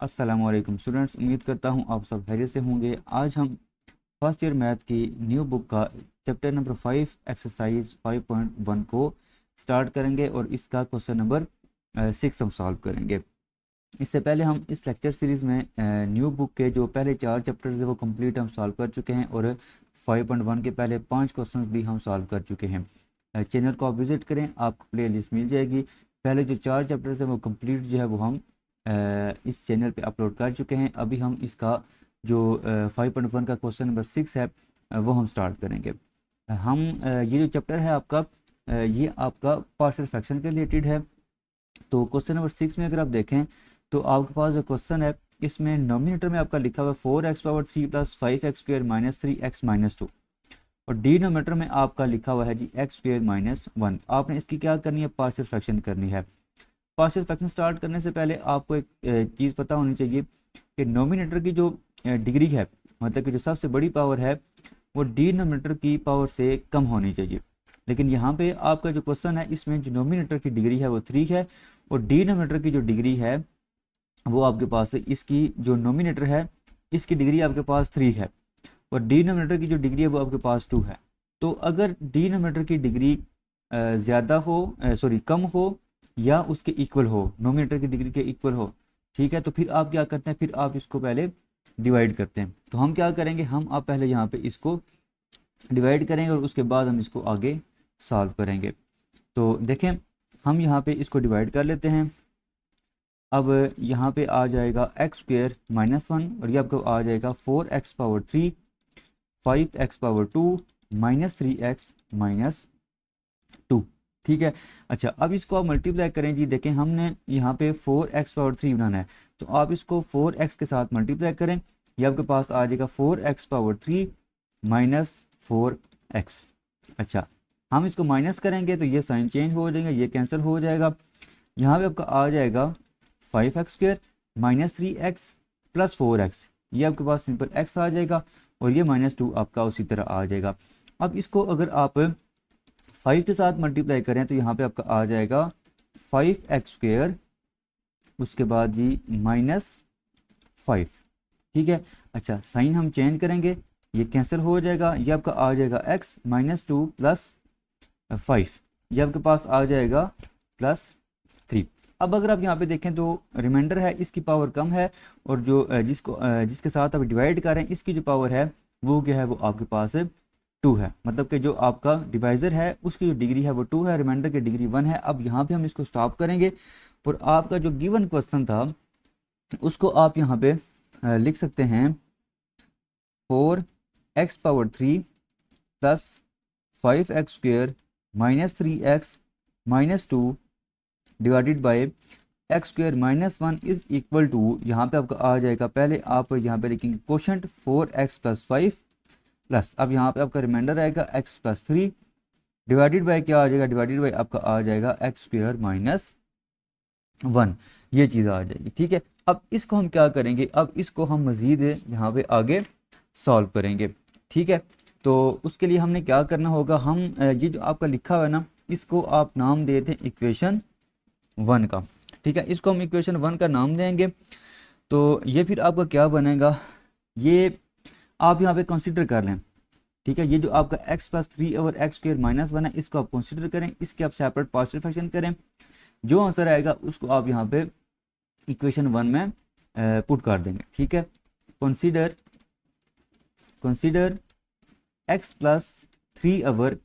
अस्सलाम वालेकुम स्टूडेंट्स, उम्मीद करता हूँ आप सब खैरियत से होंगे। आज हम फर्स्ट ईयर मैथ की न्यू बुक का चैप्टर नंबर 5 एक्सरसाइज 5.1 को स्टार्ट करेंगे और इसका क्वेश्चन नंबर 6 हम सॉल्व करेंगे। इससे पहले हम इस लेक्चर सीरीज़ में न्यू बुक के जो पहले 4 चैप्टर थे वो कंप्लीट हम सॉल्व कर चुके हैं और 5.1 के पहले 5 क्वेश्चन भी हम सॉल्व कर चुके हैं। चैनल को आप विज़िट करें, आपको प्ले लिस्ट मिल जाएगी। पहले जो 4 चैप्टर्स हैं वो कंप्लीट जो है वो हम इस चैनल पे अपलोड कर चुके हैं। अभी हम इसका जो 5.1 का क्वेश्चन नंबर 6 है वो हम स्टार्ट करेंगे। हम ये जो चैप्टर है आपका ये आपका पार्शियल फ्रैक्शन के रिलेटेड है। तो क्वेश्चन नंबर 6 में अगर आप देखें तो आपके पास जो क्वेश्चन है इसमें नोमिनेटर में आपका लिखा हुआ है 4x⁻³ + 5x² - 3x - 2 और डिनोमिनेटर में आपका लिखा हुआ है जी x² - 1। आपने इसकी क्या करनी है, पार्शियल फ्रैक्शन करनी है। पार्शियल फ्रैक्शन स्टार्ट करने से पहले आपको एक चीज़ पता होनी चाहिए कि नोमिनेटर की जो डिग्री है, मतलब कि जो सबसे बड़ी पावर है वो डिनोमिनेटर की पावर से कम होनी चाहिए। लेकिन यहाँ पे आपका जो क्वेश्चन है इसमें जो नोमिनेटर की डिग्री है वो 3 है और डिनोमिनेटर की जो डिग्री है वो आपके पास है, इसकी जो नोमिनेटर है इसकी डिग्री आपके पास 3 है और डिनोमिनेटर की जो डिग्री है वो आपके पास 2 है। तो अगर डिनोमिनेटर की डिग्री ज़्यादा हो कम हो या उसके इक्वल हो, नोमिनेटर की डिग्री के इक्वल हो, ठीक है, तो फिर आप क्या करते हैं, फिर आप इसको पहले डिवाइड करते हैं। तो हम क्या करेंगे, हम आप पहले यहाँ पे इसको डिवाइड करेंगे और उसके बाद हम इसको आगे सॉल्व करेंगे। तो देखें हम यहाँ पे इसको डिवाइड कर लेते हैं। अब यहाँ पे आ जाएगा x² - 1 और ये आपको आ जाएगा 4x⁻³ 5x⁻2 - 3x - 2। ठीक है, अच्छा अब इसको आप मल्टीप्लाई करें जी। देखें हमने यहाँ पे 4x⁻³ बनाना है तो आप इसको 4x के साथ मल्टीप्लाई करें, ये आपके पास आ जाएगा 4x⁻³ - 4x। अच्छा हम इसको माइनस करेंगे तो ये साइन चेंज हो जाएगा, ये कैंसिल हो जाएगा। यहाँ पे आपका आ जाएगा 5x² - 3x + 4x, ये आपके पास सिंपल x आ जाएगा और ये -2 आपका उसी तरह आ जाएगा। अब इसको अगर आप 5 के साथ मल्टीप्लाई करें तो यहाँ पे आपका आ जाएगा 5x², उसके बाद जी -5। ठीक है, अच्छा साइन हम चेंज करेंगे, ये कैंसिल हो जाएगा, ये आपका आ जाएगा x -2 + 5, ये आपके पास आ जाएगा +3। अब अगर आप यहाँ पे देखें तो रिमाइंडर है इसकी पावर कम है और जो जिसके साथ आप डिवाइड कर रहे हैं इसकी जो पावर है वो क्या है, वो आपके पास 2 है। मतलब कि जो आपका डिवाइज़र है उसकी जो डिग्री है वो 2 है, रिमाइंडर की डिग्री 1 है। अब यहाँ पे हम इसको स्टॉप करेंगे और आपका जो गिवन क्वेश्चन था उसको आप यहाँ पे लिख सकते हैं 4x⁻³ + 5x² - 3x - 2 divided by x² - 1 is equal to, यहाँ पे आपका आ जाएगा, पहले आप यहाँ पे लिखेंगे क्वोशंट 4x + 5 प्लस, अब यहाँ पे आपका रिमाइंडर आएगा x + 3 डिवाइडेड बाय क्या आ जाएगा, डिवाइडेड बाय आपका आ जाएगा x² - 1, ये चीज़ आ जाएगी। ठीक है, अब इसको हम क्या करेंगे, अब इसको हम मज़ीद यहाँ पे आगे सॉल्व करेंगे। ठीक है, तो उसके लिए हमने क्या करना होगा, हम ये जो आपका लिखा हुआ है ना इसको आप नाम दे दें इक्वेशन 1 का। ठीक है, इसको हम इक्वेशन 1 का नाम देंगे। तो ये फिर आपका क्या बनेगा, ये आप यहाँ पे कंसीडर कर लें। ठीक है, ये जो आपका x + 3 और x² - 1 है इसको आप कंसीडर करें, इसके आप सेपरेट पार्शियल फ्रैक्शन करें, जो आंसर आएगा उसको आप यहाँ पे इक्वेशन 1 में पुट कर देंगे। ठीक है, कंसीडर x + 3 और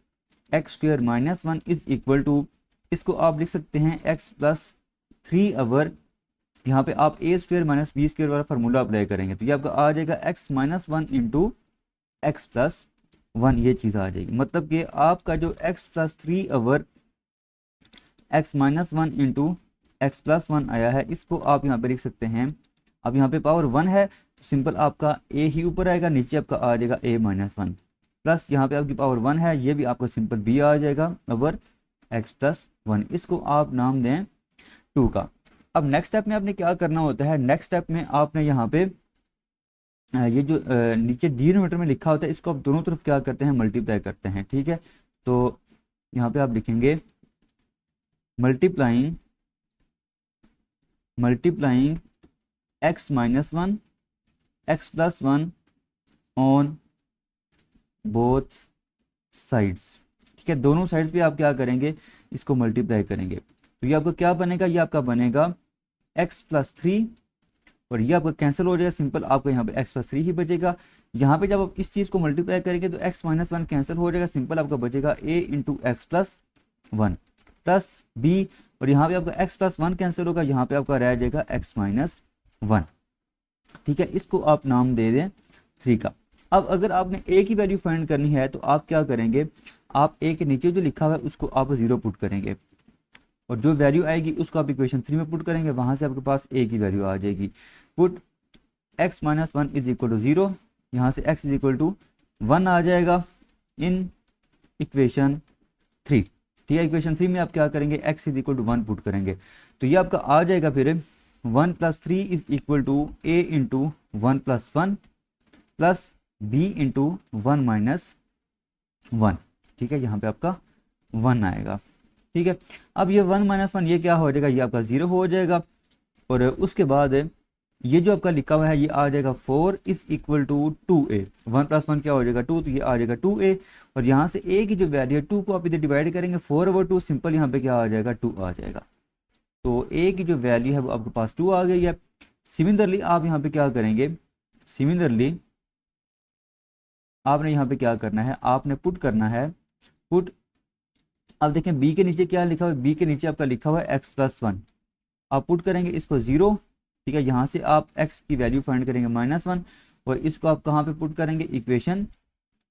x² - 1 इज इक्वल टू, इसको आप लिख सकते हैं x + 3 और यहाँ पे आप a² - b² वाला फार्मूला अप्लाई करेंगे तो ये आपका आ जाएगा x - 1 × x + 1, ये चीज़ आ जाएगी। मतलब कि आपका जो x + 3 और x - 1 × x + 1 आया है इसको आप यहाँ पे लिख सकते हैं। अब यहाँ पे पावर 1 है तो सिंपल आपका a ही ऊपर आएगा, नीचे आपका आ जाएगा a - 1 प्लस यहाँ पे आपकी पावर 1 है, ये भी आपका सिंपल b आ जाएगा ओवर x + 1, इसको आप नाम दें 2 का। अब नेक्स्ट स्टेप में आपने क्या करना होता है, नेक्स्ट स्टेप में आपने यहाँ पे ये जो नीचे डिनोमिनेटर में लिखा होता है इसको आप दोनों तरफ क्या करते हैं, मल्टीप्लाई करते हैं। ठीक है, तो यहाँ पे आप लिखेंगे multiplying x minus one x plus one on both sides. ठीक है, दोनों साइड्स पे आप क्या करेंगे, इसको मल्टीप्लाई करेंगे, तो ये आपका क्या बनेगा, ये आपका बनेगा एक्स प्लस थ्री, और ये आपका कैंसिल हो जाएगा, सिंपल आपको यहाँ पे एक्स प्लस थ्री ही बचेगा। यहाँ पे जब आप इस चीज़ को मल्टीप्लाई करेंगे तो एक्स माइनस वन कैंसिल हो जाएगा, सिंपल आपका बचेगा A into x plus one plus B, और यहाँ पे आपका एक्स प्लस वन कैंसिल होगा, यहाँ पे आपका रह जाएगा एक्स माइनस वन। ठीक है, इसको आप नाम दे दें थ्री का। अब अगर आपने ए की वैल्यू फाइंड करनी है तो आप क्या करेंगे, आप ए के नीचे जो लिखा हुआ है उसको आप जीरो पुट करेंगे, और जो वैल्यू आएगी उसको आप इक्वेशन थ्री में पुट करेंगे, वहाँ से आपके पास ए की वैल्यू आ जाएगी। Put x minus one is equal to zero, यहाँ से X is equal to one आ जाएगा इन इक्वेशन थ्री। ठीक है, इक्वेशन थ्री में आप क्या करेंगे, x is equal to one put करेंगे, तो ये आपका आ जाएगा फिर one plus three is equal to A into one plus one plus b into one minus one. ठीक है, यहाँ पे आपका वन आएगा। ठीक है, अब ये वन माइनस वन ये क्या हो जाएगा, ये आपका ज़ीरो हो जाएगा, और उसके बाद ये जो आपका लिखा हुआ है ये आ जाएगा four is equal to two a, one plus one क्या हो जाएगा टू, तो ये आ जाएगा टू ए, और यहाँ से ए की जो वैल्यू है टू को आप इधर डिवाइड करेंगे, फोर ओवर टू, सिंपल यहाँ पे क्या आ जाएगा टू आ जाएगा, तो ए की जो वैल्यू है वो आपके पास टू आ गई है। सिमिलरली आप यहाँ पे क्या करेंगे, सिमिलरली आपने यहाँ पे क्या करना है, आपने पुट करना है, पुट, अब देखें बी के नीचे क्या लिखा हुआ है, बी के नीचे आपका लिखा हुआ है एक्स प्लस वन, आप पुट करेंगे इसको ज़ीरो। ठीक है, यहाँ से आप x की वैल्यू फाइंड करेंगे माइनस वन, और इसको आप कहाँ पे पुट करेंगे, इक्वेशन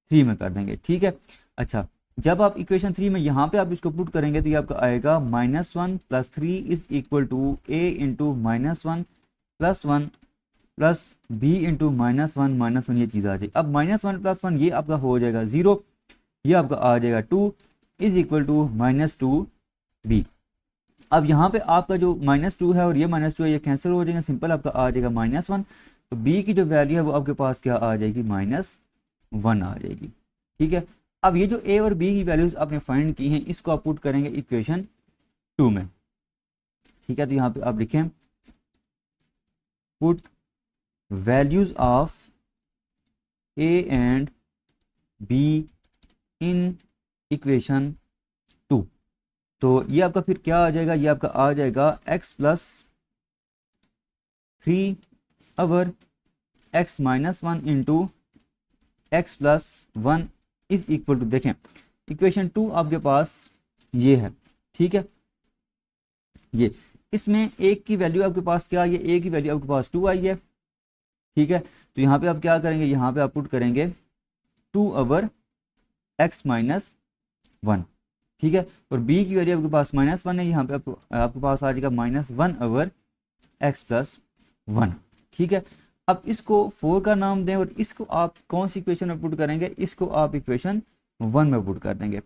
थ्री में कर देंगे। ठीक है, अच्छा, जब आप इक्वेशन थ्री में यहाँ पे आप इसको पुट करेंगे तो ये आपका आएगा minus one plus three is equal to A into minus one plus one plus b into minus one, ये चीज़ आ जाएगी। अब माइनस वन प्लस वन ये आपका हो जाएगा ज़ीरो, ये आपका आ जाएगा two is equal to minus two b. अब यहाँ पे आपका जो माइनस टू है और ये माइनस टू है ये कैंसिल हो जाएगा, सिंपल आपका आ जाएगा माइनस वन, तो बी की जो वैल्यू है वो आपके पास क्या आ जाएगी, माइनस वन आ जाएगी। ठीक है, अब ये जो ए और बी की वैल्यूज आपने फाइंड की हैं इसको आप पुट करेंगे इक्वेशन टू में। ठीक है, तो यहाँ पे आप लिखें put values of A and be in equation to, तो ये आपका फिर क्या आ जाएगा, ये आपका आ जाएगा x plus three over x minus one into x plus one is equal to, देखें इक्वेशन टू आपके पास ये है। ठीक है, ये इसमें एक की वैल्यू आपके पास क्या आई है, ए की वैल्यू आपके पास टू आई है। ठीक है, तो यहाँ पे आप क्या करेंगे, यहाँ पे आप पुट करेंगे two over x minus one. ठीक है, और बी की वैल्यू आपके पास माइनस वन है, यहाँ पे आपके पास आ जाएगा माइनस वन अवर एक्स प्लस वन। ठीक है, अब इसको फोर का नाम दें और इसको आप कौन सी इक्वेशन में पुट करेंगे, इसको आप इक्वेशन वन में पुट कर देंगे।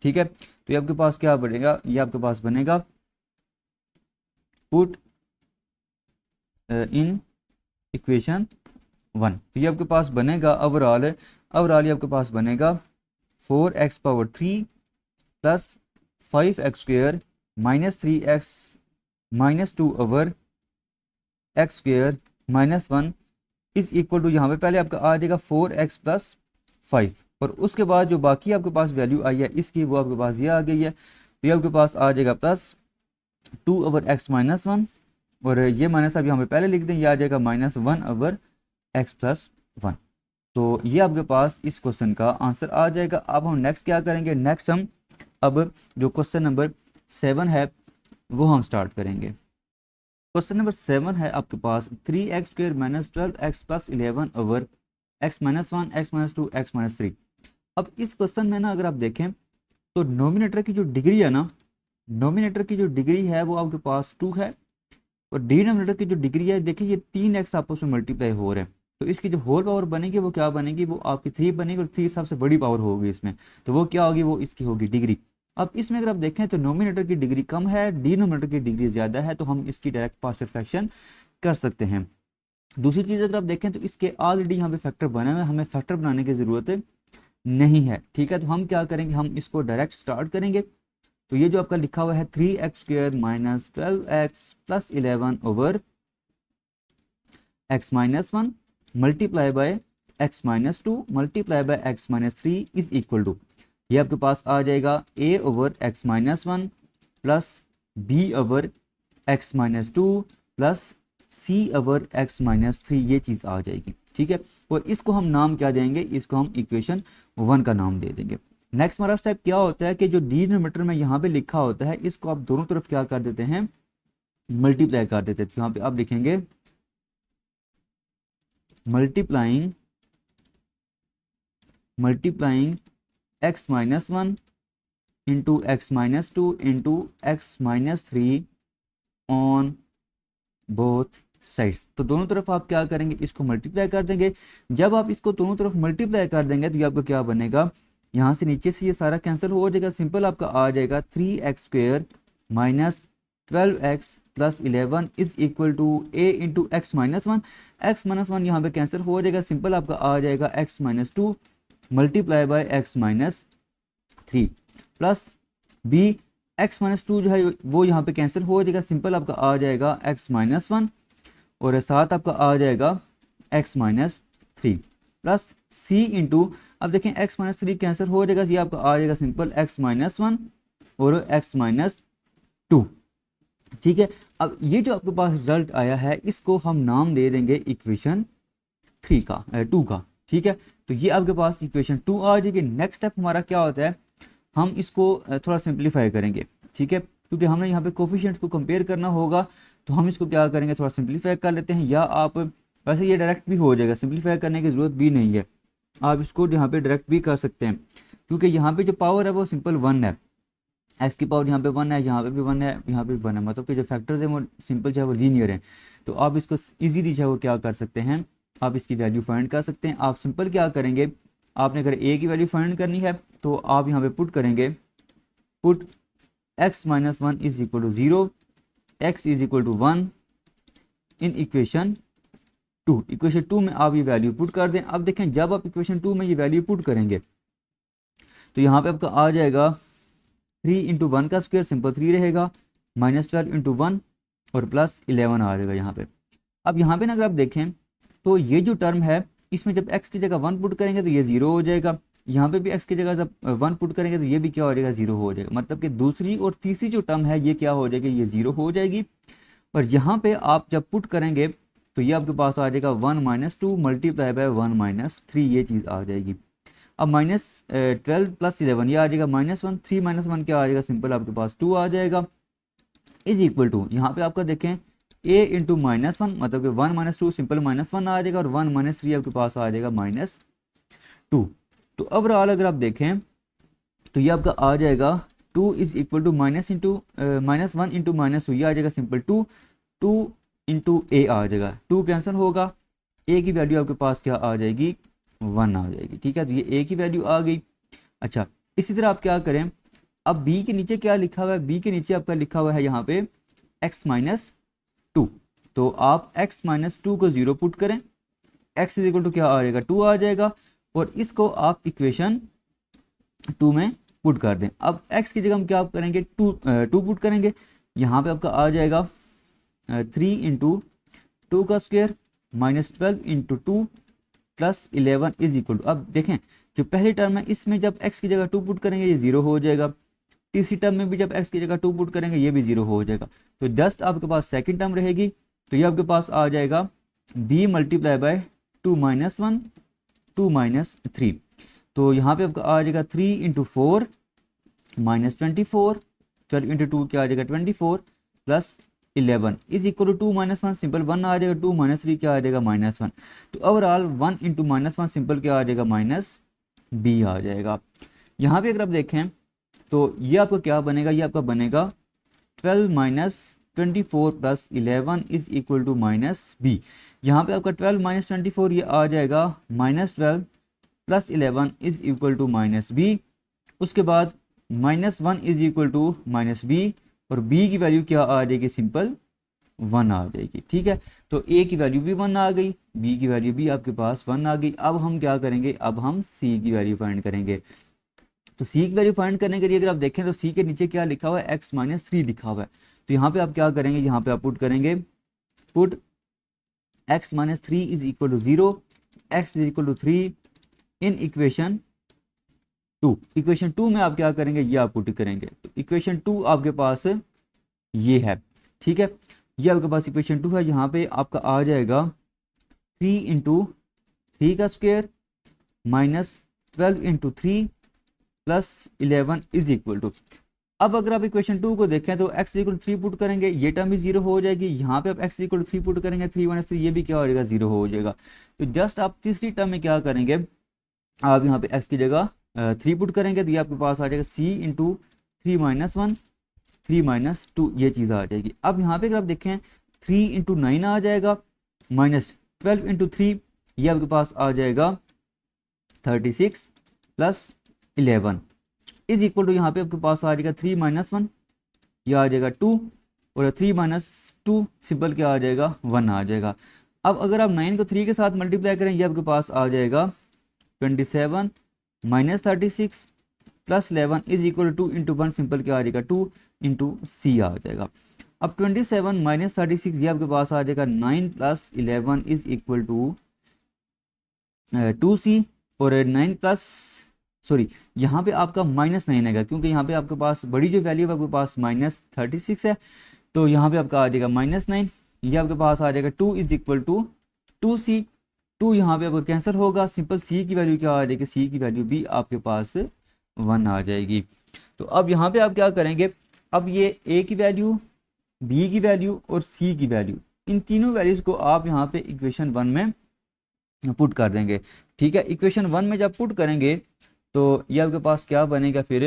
ठीक है, तो ये आपके पास क्या बनेगा, ये आपके पास बनेगा पुट इन इक्वेशन वन, तो ये आपके पास बनेगा ओवरऑल ये आपके पास बनेगा four x power three plus five x square minus three x minus two over x square minus one is equal to, यहाँ पे पहले आपका आ जाएगा फोर एक्स प्लस फाइव, और उसके बाद जो बाकी आपके पास वैल्यू आई है इसकी वो आपके पास ये आ गई है, तो ये आपके पास आ जाएगा plus two over x minus one, और ये माइनस आप यहाँ पे पहले लिख दें, ये आ जाएगा minus one over x plus one. तो ये आपके पास इस क्वेश्चन का आंसर आ जाएगा। अब हम नेक्स्ट क्या करेंगे, नेक्स्ट हम अब जो क्वेश्चन नंबर 7 है वो हम स्टार्ट करेंगे। क्वेश्चन नंबर 7 है आपके पास three X square minus 12x plus 11 over x minus one x minus two X minus three. अब इस क्वेश्चन में ना अगर आप देखें तो नोमिनेटर की जो डिग्री है ना, नोमिनेटर की जो डिग्री है वो आपके पास 2 है, और डिनोमिनेटर की जो डिग्री है देखिए ये 3x आपस में मल्टीप्लाई हो रहे हैं, तो इसकी जो होल पावर बनेगी वो क्या बनेगी, वो आपकी 3 बनेगी, और 3 सबसे बड़ी पावर होगी इसमें, तो वो क्या होगी, वो इसकी होगी डिग्री। अब इसमें अगर आप देखें तो नोमिनेटर की डिग्री कम है, डिनोमिनेटर की डिग्री ज़्यादा है, तो हम इसकी डायरेक्ट पार्शियल फ्रैक्शन कर सकते हैं। दूसरी चीज़ अगर आप देखें तो इसके ऑलरेडी यहाँ पे फैक्टर बने हुए हैं, हमें फैक्टर बनाने की ज़रूरत नहीं है। ठीक है, तो हम क्या करेंगे, हम इसको डायरेक्ट स्टार्ट करेंगे। तो ये जो आपका लिखा हुआ है three X square minus 12x plus 11 over x minus one multiply by X minus two multiply by X minus three is equal to, ये आपके पास आ जाएगा A over x minus one plus B over x minus two plus C over x minus three, ये चीज़ आ जाएगी। ठीक है, और इसको हम नाम क्या देंगे, इसको हम इक्वेशन वन का नाम दे देंगे। नेक्स्ट हमारा स्टेप क्या होता है कि जो डिनोमिनेटर में यहाँ पे लिखा होता है इसको आप दोनों तरफ क्या कर देते हैं, मल्टीप्लाई कर देते हैं। तो यहाँ पे आप लिखेंगे multiplying x minus one into x minus two into x minus three on both sides. तो दोनों तरफ आप क्या करेंगे, इसको मल्टीप्लाई कर देंगे। जब आप इसको दोनों तरफ मल्टीप्लाई कर देंगे तो ये आपको क्या बनेगा, यहाँ से नीचे से ये सारा कैंसिल हो जाएगा, सिंपल आपका आ जाएगा 3x² minus 12x plus 11 is equal to a into x minus one. X minus one यहाँ पे कैंसिल हो जाएगा, सिंपल आपका आ जाएगा x minus two multiply by X minus three plus b x minus to जो है वो यहाँ पे कैंसिल हो जाएगा, सिंपल आपका आ जाएगा एक्स माइनस वन और साथ आपका आ जाएगा एक्स माइनस थ्री प्लस सी इंटू, अब देखें एक्स माइनस थ्री कैंसिल हो जाएगा, ये आपका आ जाएगा सिंपल एक्स माइनस वन और एक्स माइनस टू। ठीक है, अब ये जो आपके पास रिजल्ट आया है इसको हम नाम दे देंगे इक्वेशन थ्री का टू का। ठीक है, तो ये आपके पास इक्वेशन टू आ जाएगी। नेक्स्ट स्टेप हमारा क्या होता है, हम इसको थोड़ा सिंप्लीफाई करेंगे। ठीक है, क्योंकि हमने यहाँ पे कोफिशिएंट्स को कंपेयर करना होगा तो हम इसको क्या करेंगे, थोड़ा सिंप्लीफाई कर लेते हैं। या आप वैसे ये डायरेक्ट भी हो जाएगा, सिंप्लीफाई करने की ज़रूरत भी नहीं है, आप इसको यहाँ पे डायरेक्ट भी कर सकते हैं क्योंकि यहाँ पे जो पावर है वो सिंपल वन है। एक्स की पावर यहाँ पे वन है, यहाँ पे भी वन है, यहाँ पे भी वन है, मतलब कि जो फैक्टर्स हैं वो सिंपल जो है वो लीनियर हैं। तो आप इसको ईजीली जो है वो क्या कर सकते हैं, आप इसकी वैल्यू फाइंड कर सकते हैं। आप सिंपल क्या करेंगे, आपने अगर ए की वैल्यू फाइंड करनी है तो आप यहाँ पे पुट करेंगे, put x minus one is equal to zero, x is equal to one in equation two. Equation two में आप ये वैल्यू पुट कर दें। अब देखें जब आप इक्वेशन टू में ये वैल्यू पुट करेंगे तो यहाँ पे आपका आ जाएगा 3 इंटू वन का स्क्वायर सिंपल 3 रहेगा, माइनस 12 इंटू वन और प्लस 11 आ जाएगा यहाँ पे। अब यहाँ पे ना अगर आप देखें तो ये जो टर्म है इसमें जब x की जगह वन पुट करेंगे तो ये ज़ीरो हो जाएगा, यहाँ पे भी x की जगह जब वन पुट करेंगे तो ये भी क्या हो जाएगा, ज़ीरो हो जाएगा। मतलब कि दूसरी और तीसरी जो टर्म है ये क्या हो जाएगी, ये ज़ीरो हो जाएगी। और यहाँ पे आप जब पुट करेंगे तो ये आपके पास आ जाएगा 1 minus two multiply bye 1 minus three, ये चीज़ आ जाएगी। अब माइनस 12 प्लस 11 ये आ जाएगा माइनस वन, 3 माइनस वन क्या आ जाएगा, सिंपल आपके पास 2 आ जाएगा इज इक्वल टू, यहाँ पे आपका देखें a इंटू माइनस वन, मतलब कि 1 minus two simple minus one आ जाएगा और 1 माइनस थ्री आपके पास आ जाएगा माइनस टू। तो ओवरऑल अगर आप देखें तो ये आपका आ जाएगा 2 is equal to minus into minus one into minus two, ये आ जाएगा सिंपल 2, 2 इंटू ए आ जाएगा, 2 कैंसिल होगा, ए की वैल्यू आपके पास क्या आ जाएगी, 1 आ जाएगी। ठीक है, तो ये ए की वैल्यू आ गई। अच्छा, इसी तरह आप क्या करें, अब बी के नीचे क्या लिखा हुआ है, बी के नीचे आपका लिखा हुआ है यहाँ पे x माइनस टू, तो आप x माइनस टू को ज़ीरो पुट करें, x इज इक्वल टू क्या आ जाएगा, 2 आ जाएगा और इसको आप इक्वेशन 2 में पुट कर दें। अब x की जगह हम क्या करेंगे, टू पुट करेंगे, यहाँ पे आपका आ जाएगा 3 इंटू टू का square minus 12 into two plus 11 is equal to, अब देखें जो पहली टर्म है इसमें जब x की जगह 2 पुट करेंगे ये 0 हो जाएगा, तीसरी टर्म में भी जब x की जगह 2 पुट करेंगे ये भी 0 हो जाएगा। तो जस्ट आपके पास सेकंड टर्म रहेगी, तो ये आपके पास आ जाएगा b multiply by 2 minus one 2 minus three, तो यहाँ पे आपका आ जाएगा 3 into four minus 24, 12 into two क्या आ जाएगा 24 plus 11 is equal to 2 minus one, simple 1 आ जाएगा, 2 माइनस थ्री क्या आ जाएगा माइनस वन। तो overall 1 into minus one simple क्या आ जाएगा, माइनस बी आ जाएगा। यहाँ पे अगर आप देखें तो ये आपका क्या बनेगा, ये आपका बनेगा 12 minus 24 plus 11 is equal to minus b. यहाँ पे आपका 12 माइनस 24 ये आ जाएगा minus 12 plus 11 is equal to minus b. उसके बाद minus one is equal to minus b और b की वैल्यू क्या आ जाएगी, सिंपल 1 आ जाएगी। ठीक है, तो a की वैल्यू भी 1 आ गई, b की वैल्यू भी आपके पास 1 आ गई। अब हम क्या करेंगे, अब हम c की वैल्यू फाइंड करेंगे। तो c की वैल्यू फाइंड करने के लिए अगर आप देखें तो c के नीचे क्या लिखा हुआ है, x माइनस थ्री लिखा हुआ है। तो यहाँ पे आप क्या करेंगे, यहाँ पे आप पुट करेंगे, put x minus three is equal to 0, x is equal to 3 in equation 2। Equation 2 में आप क्या करेंगे, ये आप पुट करेंगे। तो इक्वेशन 2 आपके पास ये है, ठीक है। ये आपके पास इक्वेशन 2 है। यहाँ पे आपका आ जाएगा 3 इंटू 3 का square minus 12 into 3 plus 11 is equal to. अब अगर आप इक्वेशन 2 को देखें तो x इक्वल 3 पुट करेंगे, ये टर्म भी 0 हो जाएगी। यहाँ पे आप x इक्वल 3 पुट करेंगे, 3 माइनस 3, ये भी क्या हो जाएगा, 0 हो जाएगा। तो जस्ट आप तीसरी टर्म में क्या करेंगे, आप यहाँ पे x की जगह 3 पुट करेंगे, तो ये आपके पास आ जाएगा c इंटू 3 माइनस 1 3 माइनस 2, ये चीज़ आ जाएगी। अब यहाँ पे अगर आप देखें 3 इंटू 9 आ जाएगा माइनस 12 इंटू 3, ये आपके पास आ जाएगा 36 प्लस 11 इज इक्वल टू, यहाँ पे आपके पास आ जाएगा 3 माइनस 1, यह आ जाएगा 2, और 3 माइनस 2 सिंपल क्या आ जाएगा, 1 आ जाएगा। अब अगर आप 9 को 3 के साथ मल्टीप्लाई करें, ये आपके पास आ जाएगा 27 minus 36 plus 11 is equal to 2 into 1, simple क्या आ जाएगा, 2 इंटू सी आ जाएगा। अब 27 माइनस 36 ये आपके पास आ जाएगा 9 plus 11 is equal to 2c, और 9 प्लस सॉरी यहाँ पे आपका माइनस 9 आएगा, क्योंकि यहाँ पे आपके पास बड़ी जो वैल्यू है आपके पास माइनस 36 है, तो यहाँ पे आपका आ जाएगा माइनस 9, ये आपके पास आ जाएगा 2 इज इक्वल टू 2c। 2 यहाँ पे आपका कैंसिल होगा, सिंपल c की वैल्यू क्या आ जाएगी, c की वैल्यू भी आपके पास 1 आ जाएगी। तो अब यहाँ पे आप क्या करेंगे, अब ये a की वैल्यू, b की वैल्यू और c की वैल्यू, इन तीनों वैल्यूज़ को आप यहाँ पे इक्वेशन 1 में पुट कर देंगे, ठीक है। इक्वेशन 1 में जब पुट करेंगे तो ये आपके पास क्या बनेगा, फिर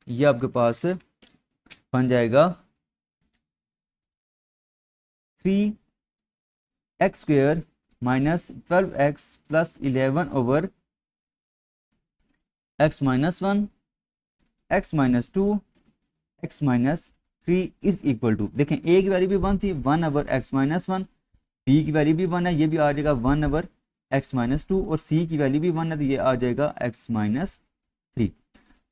ये आपके पास बन जाएगा 3x square minus 12x plus 11 over x minus 1 x minus 2 x minus 3 is equal to, देखें a की वैल्यू भी 1 थी, 1 ओवर x माइनस 1, b की वैल्यू भी 1 है, ये भी आ जाएगा 1 ओवर x माइनस 2, और c की वैल्यू भी 1 है, तो ये आ जाएगा x माइनस 3।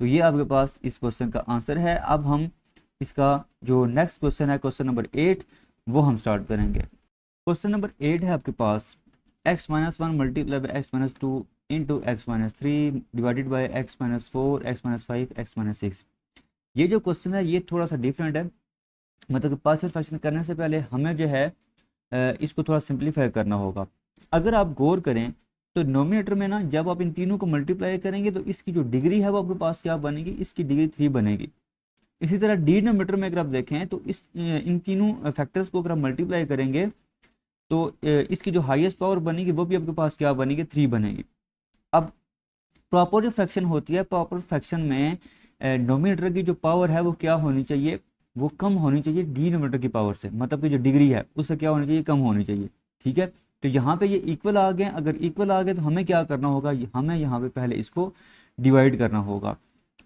तो ये आपके पास इस क्वेश्चन का आंसर है। अब हम इसका जो नेक्स्ट क्वेश्चन है, क्वेश्चन नंबर 8, वो हम स्टार्ट करेंगे। क्वेश्चन नंबर 8 है आपके पास x minus 1 multiply by x minus 2 into x minus 3 divided by x minus 4 x minus 5 x minus 6। ये जो क्वेश्चन है ये थोड़ा सा डिफरेंट है, मतलब कि पार्शियल फ्रैक्शन करने से पहले हमें जो है इसको थोड़ा सिंप्लीफाई करना होगा। अगर आप गौर करें तो नोमिनेटर में ना, जब आप इन तीनों को मल्टीप्लाई करेंगे तो इसकी जो डिग्री है वो आपके पास क्या बनेगी, इसकी डिग्री 3 बनेगी। इसी तरह डिनोमिनेटर में अगर आप देखें तो इन तीनों फैक्टर्स को अगर आप मल्टीप्लाई करेंगे तो इसकी जो हाईएस्ट पावर बनेगी वो भी आपके पास क्या बनेगी, 3 बनेगी। अब प्रॉपर जो फ्रैक्शन होती है, प्रॉपर फ्रैक्शन में नोमिनेटर की जो पावर है वो क्या होनी चाहिए, वो कम होनी चाहिए डिनोमिनेटर की पावर से, मतलब कि जो डिग्री है उससे क्या होनी चाहिए, कम होनी चाहिए, ठीक है। तो यहाँ पे ये इक्वल आ गए, अगर इक्वल आ गए तो हमें क्या करना होगा, हमें यहाँ पे पहले इसको डिवाइड करना होगा।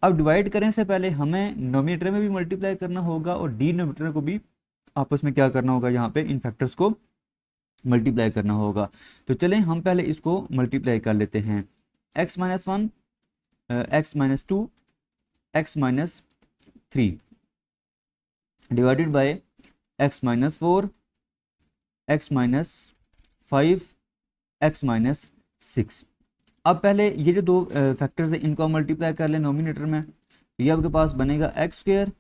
अब डिवाइड करने से पहले हमें नोमिनेटर में भी मल्टीप्लाई करना होगा और डिनोमिनेटर को भी आपस में क्या करना होगा, यहाँ पे इन फैक्टर्स को मल्टीप्लाई करना होगा। तो चलें हम पहले इसको मल्टीप्लाई कर लेते हैं। x minus 1 x minus 2 x minus 3 divided by x minus 4 x minus 5 x minus 6। अब पहले ये जो दो फैक्टर्स है इनको मल्टीप्लाई कर लें नोमिनेटर में, तो ये आपके पास बनेगा एक्स स्क्वायर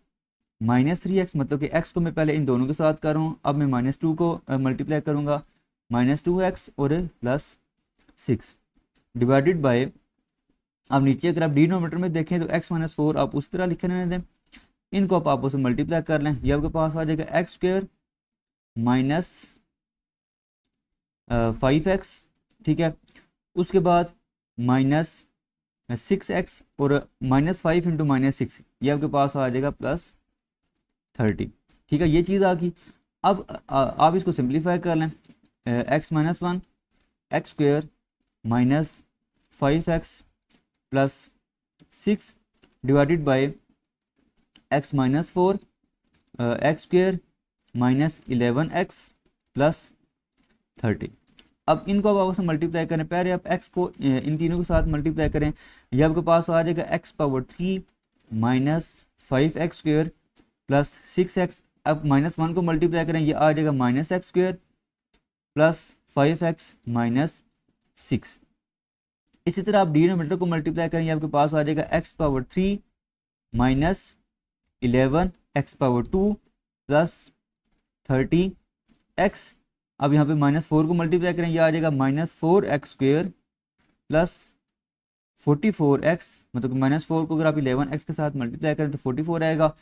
माइनस 3x, मतलब कि x को मैं पहले इन दोनों के साथ कर रहा हूँ, अब मैं माइनस 2 को मल्टीप्लाई करूँगा, माइनस 2x और प्लस 6 डिवाइडेड बाय, अब नीचे अगर आप डिनोमिनेटर में देखें तो x माइनस 4 आप उस तरह लिख रहने दें, इनको आप आपस में मल्टीप्लाई कर लें, ये आपके पास आ जाएगा एक्स स्क्वायर माइनस 5x, ठीक है। उसके बाद माइनस 6x और माइनस 5 इंटू माइनस 6, ये आपके पास आ जाएगा प्लस 30, ठीक है, ये चीज़ आ गई। अब आप इसको सिंप्लीफाई कर लें, x minus 1 x square minus 5x plus 6 divided by x minus 4 x square minus 11x plus 30। अब इनको आप आपस में मल्टीप्लाई करें, पहले आप x को इन तीनों के साथ मल्टीप्लाई करें, ये आपके पास आ जाएगा x power 3 minus 5x square plus 6x। अब माइनस 1 को मल्टीप्लाई करें, ये आ जाएगा minus x square plus 5x minus 6। इसी तरह आप डिनोमिनेटर को मल्टीप्लाई करेंगे, आपके पास आ जाएगा x power 3 minus 11 x power 2 plus 30x। अब यहाँ पे -4 को मल्टीप्लाई करेंगे, आ जाएगा -4x² प्लस 44x, मतलब -4 को अगर आप 11x के साथ मल्टीप्लाई करें तो 44 आएगा,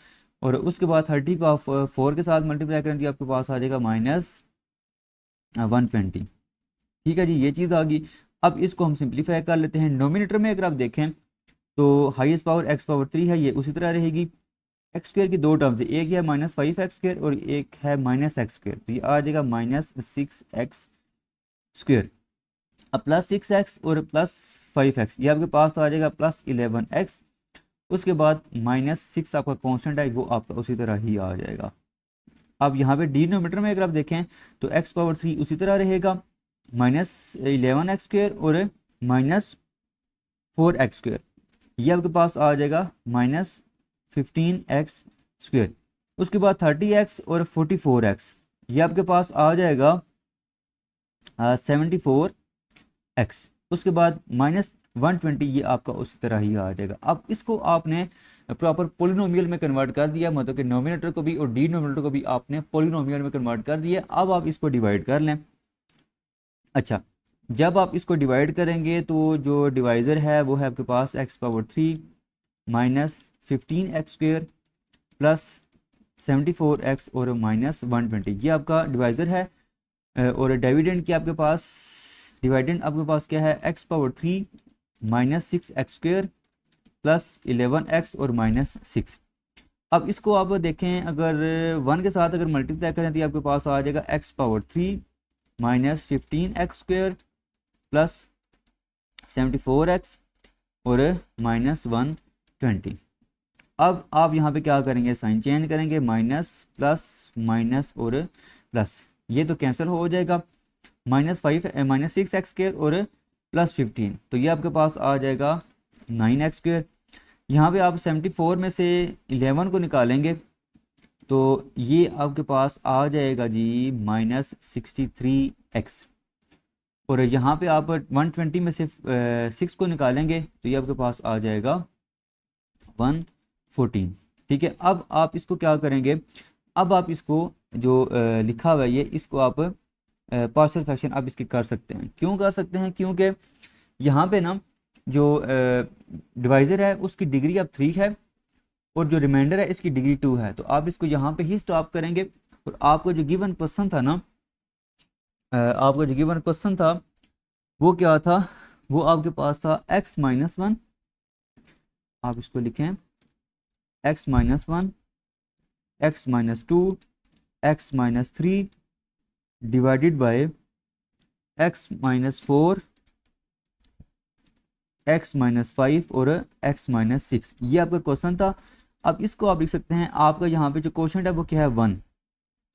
और उसके बाद 30 को आप 4 के साथ मल्टीप्लाई करें तो आपके पास आ जाएगा -120। ठीक है जी, ये चीज़ आ गई। अब इसको हम सिंप्लीफाई कर लेते हैं। नोमिनेटर में अगर आप देखें तो हाईएस्ट पावर x पावर 3 है, ये उसी तरह रहेगी। x² की दो टर्म्स है, एक है -5x² और एक है -x², तो ये आ जाएगा -6x²। अब प्लस 6x और प्लस 5x, ये आपके पास आ जाएगा प्लस 11x। उसके बाद -6 आपका कांस्टेंट है, वो आपका उसी तरह ही आ जाएगा। अब यहाँ पे डिनोमिनेटर में अगर आप देखें तो x पावर 3 उसी तरह रहेगा, -11x² और -4x², ये आपके पास आ जाएगा -15x²। उसके बाद 30x और 44x, ये आपके पास आ जाएगा 74x। उसके बाद -120, ये आपका उसी तरह ही आ जाएगा। अब इसको आपने प्रॉपर पोलिनोमियल में कन्वर्ट कर दिया, मतलब कि नोमिनेटर को भी और डिनोमिनेटर को भी आपने पोलिनोमियल में कन्वर्ट कर दिया। अब आप इसको डिवाइड कर लें। अच्छा, जब आप इसको डिवाइड करेंगे तो जो डिवाइज़र है वो है आपके पास x power 3 minus 15x² plus 74x और -120, ये आपका डिवाइज़र है। और डिविडेंड क्या आपके पास, डिवाइडेंड आपके पास क्या है, x power 3 minus 6x² plus 11x और -6। अब इसको आप देखें, अगर 1 के साथ अगर मल्टीप्लाई करें तो आपके पास आ जाएगा x power 3 minus 15x² plus 74x और -120। अब आप यहाँ पे क्या करेंगे, साइन चेंज करेंगे, माइनस प्लस माइनस और प्लस, ये तो कैंसिल हो जाएगा। -6x² और प्लस 15, तो ये आपके पास आ जाएगा 9x²। यहाँ पे आप 74 में से 11 को निकालेंगे तो ये आपके पास आ जाएगा जी -63x। और यहाँ पे आप 120 में से 6 को निकालेंगे तो ये आपके पास आ जाएगा 114। ठीक है, अब आप इसको क्या करेंगे, अब आप इसको जो लिखा हुआ है ये, इसको आप पार्शियल फ्रैक्शन आप इसकी कर सकते हैं। क्यों कर सकते हैं, क्योंकि यहाँ पे ना जो डिवाइज़र है उसकी डिग्री अब 3 है और जो रिमाइंडर है इसकी डिग्री 2 है, तो आप इसको यहाँ पे ही स्टॉप करेंगे। और आपको जो गिवन क्वेश्चन था ना, आपको जो गिवन क्वेश्चन था वो क्या था, वो आपके पास था x-1, आप इसको लिखें x-1, x-2, x-3 divided by x-4, x-5 और x-6, ये आपका क्वेश्चन था। अब इसको आप लिख सकते हैं, आपका यहाँ पे जो क्वेश्चन है वो क्या है 1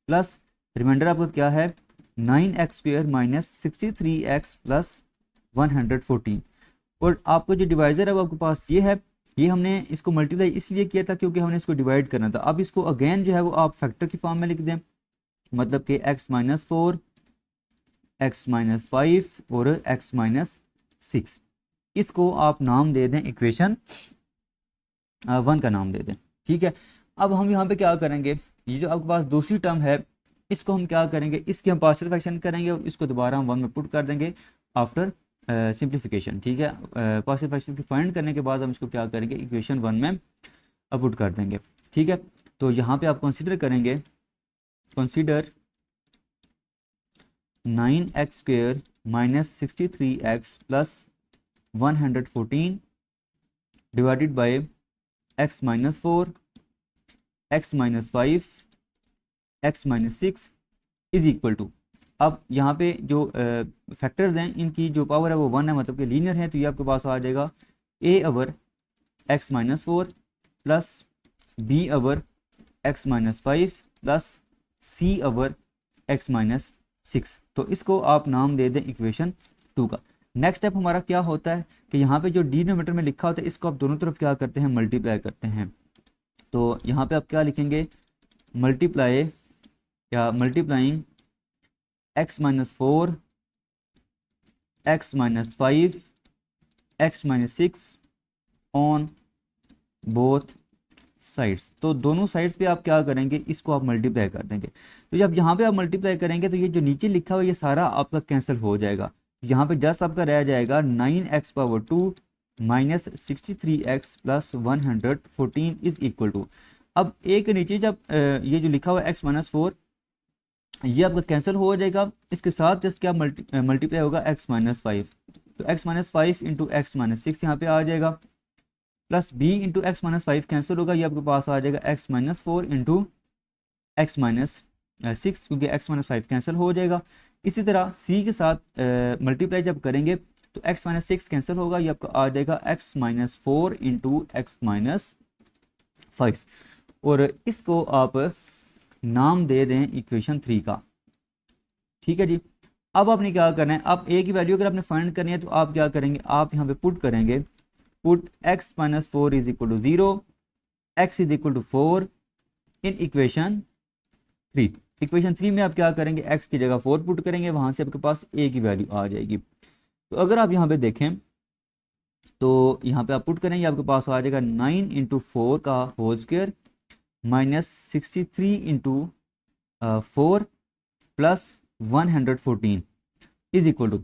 प्लस रिमाइंडर आपका क्या है 9x² माइनस 63x प्लस 114। और आपको जो डिवाइज़र है वो आपके पास ये है, ये हमने इसको मल्टीप्लाई इसलिए किया था क्योंकि हमने इसको डिवाइड करना था। अब इसको अगेन जो है वो आप फैक्टर की फॉर्म में लिख दें, मतलब कि x-4, x-5 और x-6, इसको आप नाम दे दें इक्वेशन 1 का नाम दे दें। ठीक है, अब हम यहाँ पे क्या करेंगे, ये जो आपके पास दूसरी टर्म है इसको हम क्या करेंगे, इसकी हम पार्शियल फ्रैक्शन करेंगे और इसको दोबारा हम 1 में पुट कर देंगे आफ्टर सिंप्लीफिकेशन। ठीक है, पार्शियल फ्रैक्शन की फाइंड करने के बाद हम इसको क्या करेंगे, इक्वेशन 1 में पुट कर देंगे। ठीक है, तो यहाँ पे आप कंसीडर करेंगे, consider 9x² minus 63x plus 114 divided by x-4, x-5, x-6 is equal to, अब यहाँ पे जो फैक्टर्स हैं इनकी जो पावर है वो 1 है, मतलब कि लीनियर है, तो ये आपके पास आ जाएगा a/, x-4 plus b/, x-5 plus c/, x-6। तो इसको आप नाम दे दें इक्वेशन 2 का। नेक्स्ट स्टेप हमारा क्या होता है कि यहाँ पे जो डिनोमिनेटर में लिखा होता है इसको आप दोनों तरफ क्या करते हैं, मल्टीप्लाई करते हैं। तो यहाँ पे आप क्या लिखेंगे, मल्टीप्लाई या multiplying x minus 4, x minus 5, x minus 6 on both sides. तो दोनों साइड्स पे आप क्या करेंगे, इसको आप मल्टीप्लाई कर देंगे। तो जब यहाँ पे आप मल्टीप्लाई करेंगे तो ये जो नीचे लिखा हुआ ये सारा आपका कैंसिल हो जाएगा। यहाँ पे जस्ट आपका रह जाएगा 9x⁻² minus 63x plus 114 is equal to. अब एक नीचे जब ये जो लिखा हुआ x माइनस 4 ये आपका कैंसिल हो जाएगा, इसके साथ जस्ट क्या मल्टीप्लाई होगा x माइनस 5। तो x minus 5 into x minus 6 यहाँ पे आ जाएगा, plus b into x minus 5 cancel होगा, ये आपके पास आ जाएगा x minus 4 into x minus 6, क्योंकि x माइनस 5 कैंसिल हो जाएगा। इसी तरह c के साथ मल्टीप्लाई जब करेंगे तो x माइनस 6 कैंसिल होगा, ये आपका आ जाएगा x minus 4 into x minus 5। और इसको आप नाम दे दें इक्वेशन 3 का। ठीक है जी। अब आपने क्या करना है, अब a की वैल्यू अगर आपने फाइंड करनी है तो आप क्या करेंगे, आप यहाँ पे पुट करेंगे, put x minus 4 is equal to 0, x is equal to 4 in equation 3। Equation 3 में आप क्या करेंगे, x की जगह 4 पुट करेंगे, वहां से आपके पास a की वैल्यू आ जाएगी। तो अगर आप यहाँ पे देखें तो यहाँ पे आप पुट करेंगे, आपके पास आ जाएगा 9 इंटू 4 का whole square minus 63 into 4 plus 114 is equal to.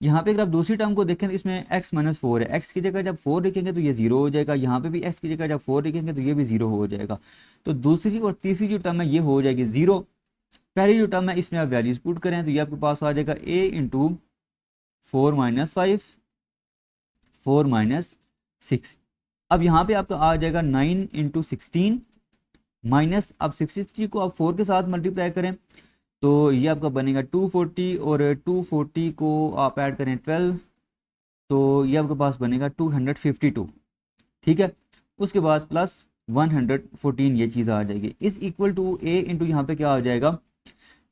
यहाँ पे अगर आप दूसरी टर्म को देखें तो इसमें x माइनस 4 है, x की जगह जब 4 लिखेंगे तो ये 0 हो जाएगा, यहाँ पे भी x की जगह जब 4 लिखेंगे तो ये भी 0 हो जाएगा। तो दूसरी और तीसरी जो टर्म है ये हो जाएगी 0। पहली जो टर्म है इसमें आप वैल्यूज पुट करें तो ये आपके पास आ जाएगा a इंटू 4 माइनस 5, 4 माइनस 6। अब यहाँ पे आपका आ जाएगा 9 इंटू 16 माइनस, अब 63 को आप 4 के साथ मल्टीप्लाई करें तो ये आपका बनेगा 240, और 240 को आप ऐड करें 12 तो ये आपके पास बनेगा 252। ठीक है। उसके बाद प्लस 114 ये चीज़ आ जाएगी, इस इक्वल टू a इंटू यहाँ पे क्या आ जाएगा,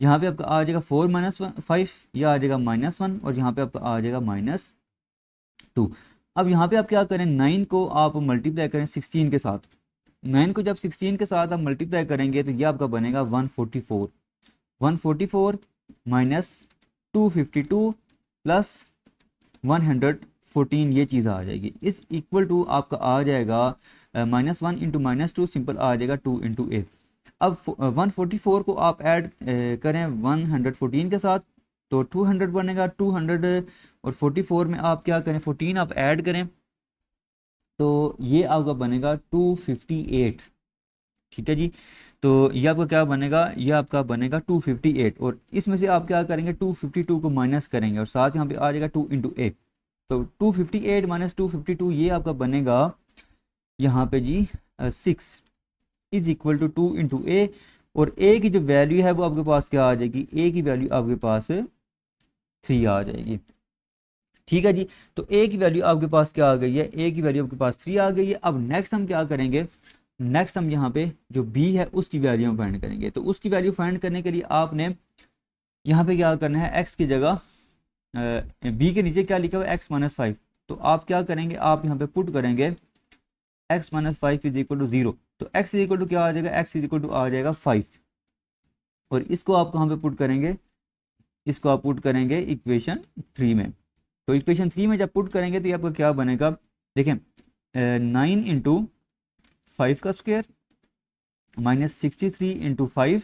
यहाँ पे आपका आ जाएगा 4 माइनस 5, यह आ जाएगा -1, और यहाँ पे आपका आ जाएगा -2। अब यहाँ पे आप क्या करें, 9 को आप मल्टीप्लाई करें 16 के साथ। 9 को जब 16 के साथ आप मल्टीप्लाई करेंगे तो ये आपका बनेगा 144। 144 माइनस 252 प्लस 114 ये चीज़ आ जाएगी, इस इक्वल टू आपका आ जाएगा -1 इंटू -2 सिंपल आ जाएगा 2 इंटू ए। अब 144 को आप ऐड करें 114 के साथ तो 200 बनेगा, 200 और 44 में आप क्या करें 14 आप ऐड करें तो ये आपका बनेगा 258। ठीक है जी। तो ये आपका क्या बनेगा, ये आपका बनेगा 258, और इसमें से आप क्या करेंगे 252 को माइनस करेंगे और साथ यहाँ पे आ जाएगा 2 इंटू ए। तो 258 माइनस 252 ये आपका बनेगा यहाँ पे जी 6 इज इक्वल टू 2 इंटू ए, और ए की जो वैल्यू है वो आपके पास क्या आ जाएगी, ए की वैल्यू आपके पास 3 आ जाएगी। ठीक है जी। तो ए की वैल्यू आपके पास क्या आ गई है, ए की वैल्यू आपके पास 3 आ गई है। अब नेक्स्ट हम क्या करेंगे, नेक्स्ट हम यहाँ पे जो b है उसकी वैल्यू हम फाइंड करेंगे। तो उसकी वैल्यू फाइंड करने के लिए आपने यहाँ पे क्या करना है, x की जगह b के नीचे क्या लिखा हुआ है x माइनस 5, तो आप क्या करेंगे, आप यहाँ पे पुट करेंगे x minus 5 is equal to 0। तो x इज इक्वल टू क्या आ जाएगा, x इज इक्वल टू आ जाएगा 5, और इसको आप कहाँ पे पुट करेंगे, इसको आप पुट करेंगे इक्वेशन 3 में। तो इक्वेशन 3 में जब पुट करेंगे तो ये आपका क्या बनेगा, देखें 9 इंटू 5 का square minus 63 into 5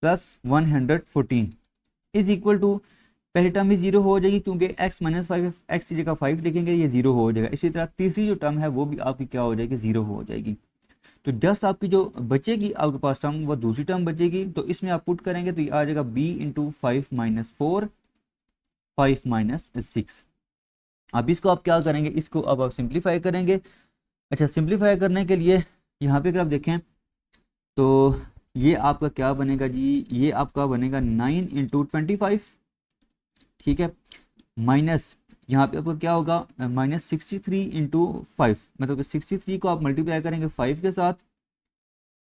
plus 114 is equal to, पहली टर्म भी 0 हो जाएगी क्योंकि x माइनस 5 एक्स की जगह 5 लिखेंगे ये 0 हो जाएगा। इसी तरह तीसरी जो टर्म है वो भी आपकी क्या हो जाएगी, 0 हो जाएगी। तो जस्ट आपकी जो बचेगी आपके पास टर्म वो दूसरी टर्म बचेगी, तो इसमें आप पुट करेंगे तो ये आ जाएगा b इंटू 5 माइनस 4 5 माइनस 6। अब इसको आप क्या करेंगे, इसको अब आप सिंप्लीफाई करेंगे। अच्छा, सिंप्लीफाई करने के लिए यहाँ पे अगर आप देखें तो ये आपका क्या बनेगा जी, ये आपका बनेगा 9 इंटू 25, ठीक है, माइनस यहाँ पे आपका क्या होगा -63 इंटू 5, मतलब 63 को आप मल्टीप्लाई करेंगे 5 के साथ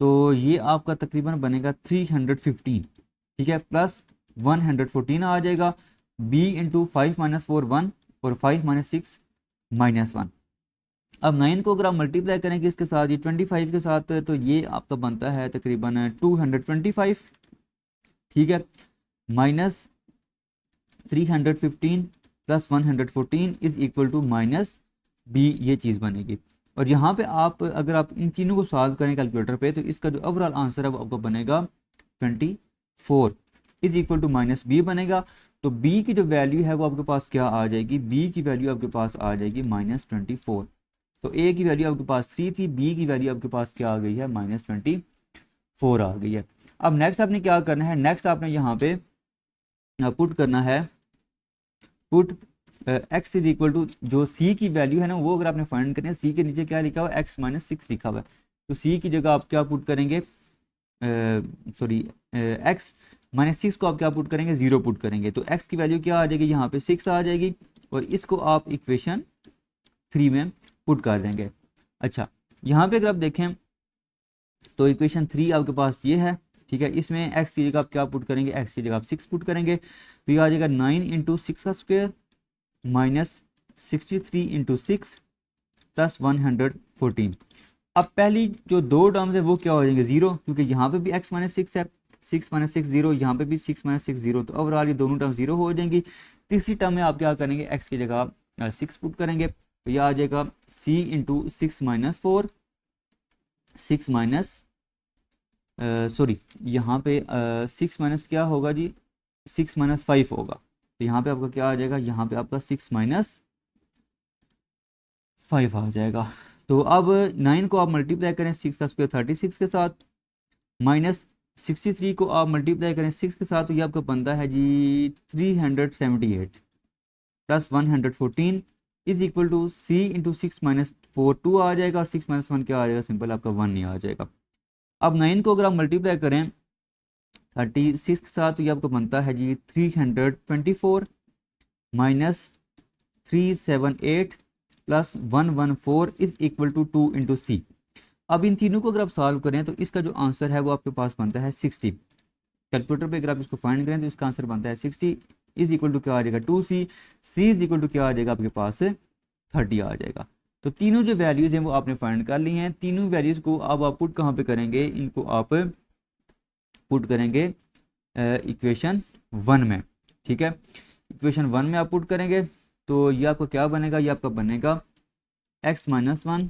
तो ये आपका तकरीबन बनेगा 315, ठीक है, प्लस 114 आ जाएगा। b इंटू 5 माइनस 4 1 और 5 माइनस 6 -1। अब 9 को अगर आप मल्टीप्लाई करेंगे इसके साथ ये 25 के साथ तो ये आपका बनता है तकरीबन 225, ठीक है, minus 315 plus 114 is equal to minus b, ये चीज़ बनेगी। और यहाँ पे आप अगर आप इन तीनों को सॉल्व करें कैलकुलेटर पे तो इसका जो ओवरऑल आंसर है वो आपको बनेगा 24 is equal to minus b बनेगा। तो बी की जो वैल्यू है वो आपके पास क्या आ जाएगी, बी की वैल्यू आपके पास आ जाएगी -24। तो ए की वैल्यू आपके पास 3 थी, बी की वैल्यू आपके पास क्या आ गई है, -24 आ गई है। अब नेक्स्ट आपने क्या करना है, नेक्स्ट आपने यहाँ पे पुट करना है, put x is equal to जो c की वैल्यू है ना वो अगर आपने फाइंड करनी है, c के नीचे क्या लिखा हुआ है, x माइनस 6 लिखा हुआ है। तो c की जगह आप क्या पुट करेंगे, सॉरी x माइनस 6 को आप क्या पुट करेंगे, 0 पुट करेंगे। तो x की वैल्यू क्या आ जाएगी, यहाँ पे 6 आ जाएगी और इसको आप इक्वेशन 3 में पुट कर देंगे। अच्छा, यहाँ पे अगर आप देखें तो इक्वेशन 3 आपके पास ये है, ठीक है। इसमें x की जगह आप क्या पुट करेंगे, x की जगह आप 6 पुट करेंगे। तो ये आ जाएगा 9 इंटू 6 का स्क्वायर माइनस 63 इंटू 6 प्लस 114। अब पहली जो दो टर्म्स है वो क्या हो जाएंगे, 0, क्योंकि यहाँ पे भी x माइनस 6 है, 6 माइनस 6 0, यहाँ पे भी 6 माइनस 6 0। तो ओवरऑल ये दोनों टर्म 0 हो जाएंगी। तीसरी टर्म में आप क्या करेंगे, x की जगह आप 6 पुट करेंगे। तो यह आ जाएगा c into 6 minus 4, 6 minus sorry यहाँ पे 6 माइनस क्या होगा जी, 6 माइनस 5 होगा। तो यहाँ पे आपका क्या आ जाएगा, यहाँ पे आपका 6 माइनस 5 आ जाएगा। तो अब 9 को आप मल्टीप्लाई करें 6 का स्क्वायर 36 के साथ, माइनस 63 को आप मल्टीप्लाई करें 6 के साथ, तो ये आपका बनता है जी 378 plus 114 is equal to c into 6 minus 4 2 आ जाएगा और 6 माइनस 1 क्या आ जाएगा, सिंपल आपका 1 नहीं आ जाएगा। अब 9 को अगर आप मल्टीप्लाई करें 36 के साथ तो ये आपको बनता है जी 324 minus 378 plus 114 is equal to 2 into C. अब इन तीनों को अगर आप सॉल्व करें तो इसका जो आंसर है वो आपके पास बनता है 60। कैलकुलेटर पे अगर आप इसको फाइंड करें तो इसका आंसर बनता है 60 इज इक्वल टू क्या आ जाएगा 2c, c is equal to क्या आ जाएगा आपके पास 30 आ जाएगा। तो तीनों जो वैल्यूज़ हैं वो आपने फाइंड कर ली हैं। तीनों वैल्यूज़ को अब आप पुट कहाँ पे करेंगे, इनको आप पुट करेंगे इक्वेशन 1 में, ठीक है। इक्वेशन 1 में आप पुट करेंगे तो ये आपका क्या बनेगा, ये आपका बनेगा x minus 1,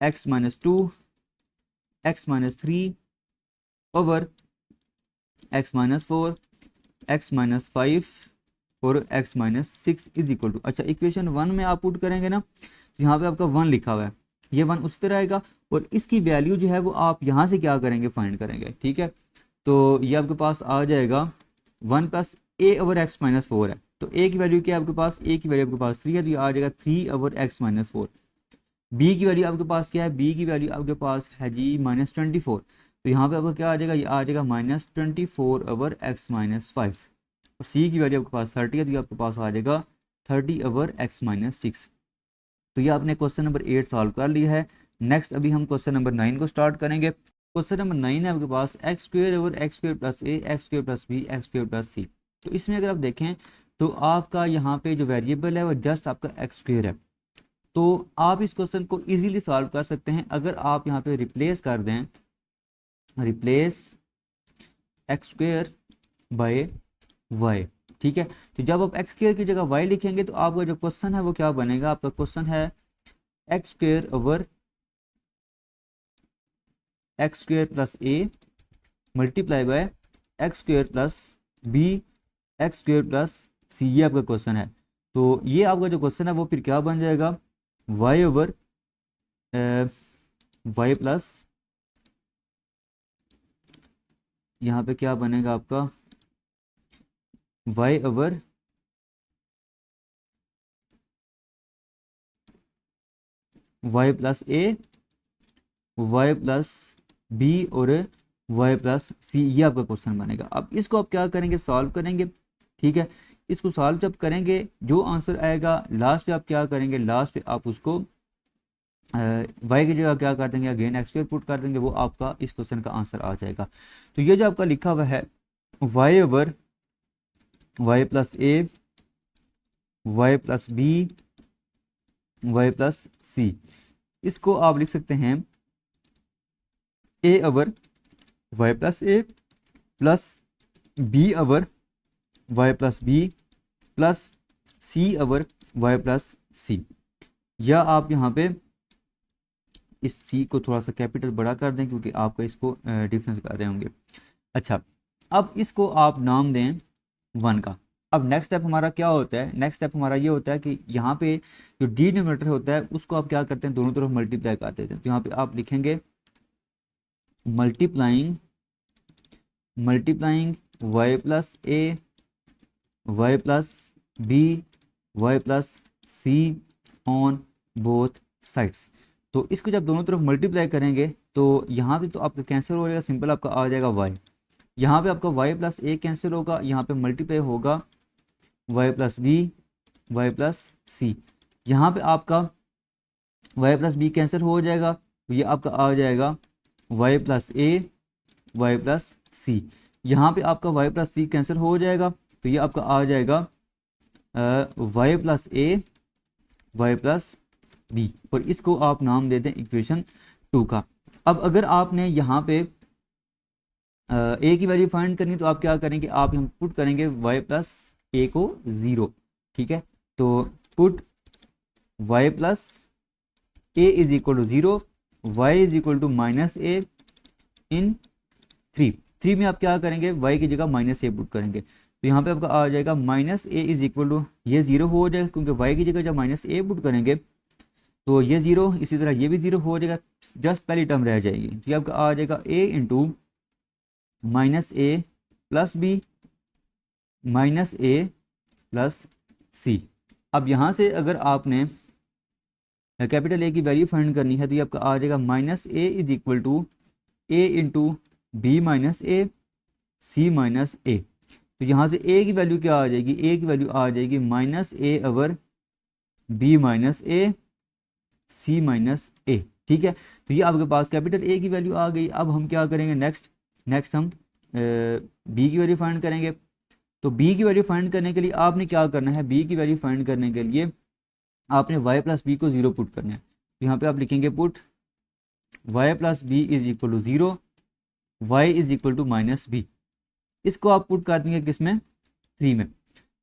x minus 2, x minus 3 over x minus 4, x minus 5 और x minus 6 is equal to, अच्छा इक्वेशन 1 में आप पुट करेंगे ना तो यहाँ पे आपका 1 लिखा हुआ है, ये 1 उस तरह आएगा और इसकी वैल्यू जो है वो आप यहाँ से क्या करेंगे, फाइंड करेंगे, ठीक है। तो ये आपके पास आ जाएगा 1 plus a over x minus 4 है। तो a की वैल्यू क्या है आपके पास, a की वैल्यू आपके पास 3 है, तो ये आ जाएगा 3 ओवर x माइनस 4। b की वैल्यू आपके पास क्या है, b की वैल्यू आपके पास है जी -24। तो यहाँ पे आपका क्या आ जाएगा, ये आ जाएगा -24 ओवर x माइनस 5। और c की वैल्यू आपके पास 30 है, तो ये आपके पास आ जाएगा 30 ओवर x माइनस 6। तो ये आपने क्वेश्चन नंबर 8 सॉल्व कर लिया है। नेक्स्ट अभी हम क्वेश्चन नंबर 9 को स्टार्ट करेंगे। क्वेश्चन नंबर 9 है आपके पास X square over x square plus A, X square plus B, X square plus C. तो इसमें अगर आप देखें तो आपका यहाँ पे जो वेरिएबल है वो जस्ट आपका एक्स स्क्वेयर है। तो आप इस क्वेश्चन को इजीली सॉल्व कर सकते हैं अगर आप यहाँ पे रिप्लेस कर दें, replace x square by y, ठीक है। तो जब आप एक्स स्क्वेयर की जगह वाई लिखेंगे तो आपका जो क्वेश्चन है वो क्या बनेगा, आपका क्वेश्चन है X square over x square plus A multiply by X square plus B X square plus C, ये आपका क्वेश्चन है। तो ये आपका जो क्वेश्चन है वो फिर क्या बन जाएगा, वाई ओवर वाई प्लस, यहाँ पे क्या बनेगा आपका वाई ओवर वाई प्लस ए, वाई प्लस बी और वाई प्लस सी, ये आपका क्वेश्चन बनेगा। अब इसको आप क्या करेंगे, सॉल्व करेंगे, ठीक है। इसको सॉल्व जब करेंगे जो आंसर आएगा लास्ट पे आप क्या करेंगे, लास्ट पे आप उसको वाई की जगह क्या कर देंगे, अगेन एक्स स्क्वायर पुट कर देंगे, वो आपका इस क्वेश्चन का आंसर आ जाएगा। तो ये जो आपका लिखा हुआ है वाई ओवर वाई प्लस ए, Y plus B, Y plus C, इसको आप लिख सकते हैं A over Y plus A plus B over Y plus B plus C over Y plus C. या आप यहाँ पे इस सी को थोड़ा सा कैपिटल बड़ा कर दें क्योंकि आपको इसको डिफरेंस कर रहे होंगे। अच्छा, अब इसको आप नाम दें 1 का। अब नेक्स्ट स्टेप हमारा क्या होता है, नेक्स्ट स्टेप हमारा ये होता है कि यहाँ पे जो डिनोमिनेटर होता है उसको आप क्या करते हैं, दोनों तरफ मल्टीप्लाई कर देते हैं। तो यहाँ पे आप लिखेंगे multiplying multiplying y plus A Y plus B Y plus c on both sides. तो इसको जब दोनों तरफ मल्टीप्लाई करेंगे तो यहाँ पे तो आपका कैंसिल हो जाएगा, सिंपल आपका आ जाएगा वाई। यहाँ पे आपका वाई प्लस ए कैंसिल होगा, यहाँ पे मल्टीप्लाई होगा Y plus B Y plus C. यहाँ पे आपका वाई प्लस बी कैंसिल हो जाएगा, तो ये आपका आ जाएगा वाई प्लस ए वाई प्लस सी। यहाँ पे आपका वाई प्लस सी कैंसिल हो जाएगा, तो ये आपका आ जाएगा वाई प्लस ए वाई प्लस बी, और इसको आप नाम दे दें इक्वेशन 2 का। अब अगर आपने यहाँ पे ए की वैल्यू फाइंड करनी तो आप क्या करेंगे, आप यहाँ पुट करेंगे वाई प्लस ए को 0, ठीक है। तो put Y plus A is equal to 0, Y is equal to minus A in 3 में आप क्या करेंगे, वाई की जगह माइनस ए पुट करेंगे। तो यहाँ पे आपका आ जाएगा minus A is equal to, ये 0 हो जाएगा क्योंकि वाई की जगह जब माइनस ए पुट करेंगे तो ये 0, इसी तरह ये भी 0 हो जाएगा, जस्ट पहली टर्म रह जाएगी। तो ये आपका आ जाएगा a into minus A plus B minus A plus सी। अब यहाँ से अगर आपने कैपिटल ए की वैल्यू फाइंड करनी है तो ये आपका आ जाएगा minus A is equal to A into B minus A C minus A. तो यहाँ से ए की वैल्यू क्या आ जाएगी, ए की वैल्यू आ जाएगी minus A over B minus A C minus ए, ठीक है। तो ये आपके पास कैपिटल ए की वैल्यू आ गई। अब हम क्या करेंगे, नेक्स्ट हम बी की वैल्यू फाइंड करेंगे। तो बी की वैल्यू फाइंड करने के लिए आपने क्या करना है, बी की वैल्यू फाइंड करने के लिए आपने वाई प्लस बी को 0 पुट करना है। तो यहाँ पे आप लिखेंगे put Y plus b is equal to 0, Y is equal to minus b. इसको आप पुट कर देंगे किस में, 3 में।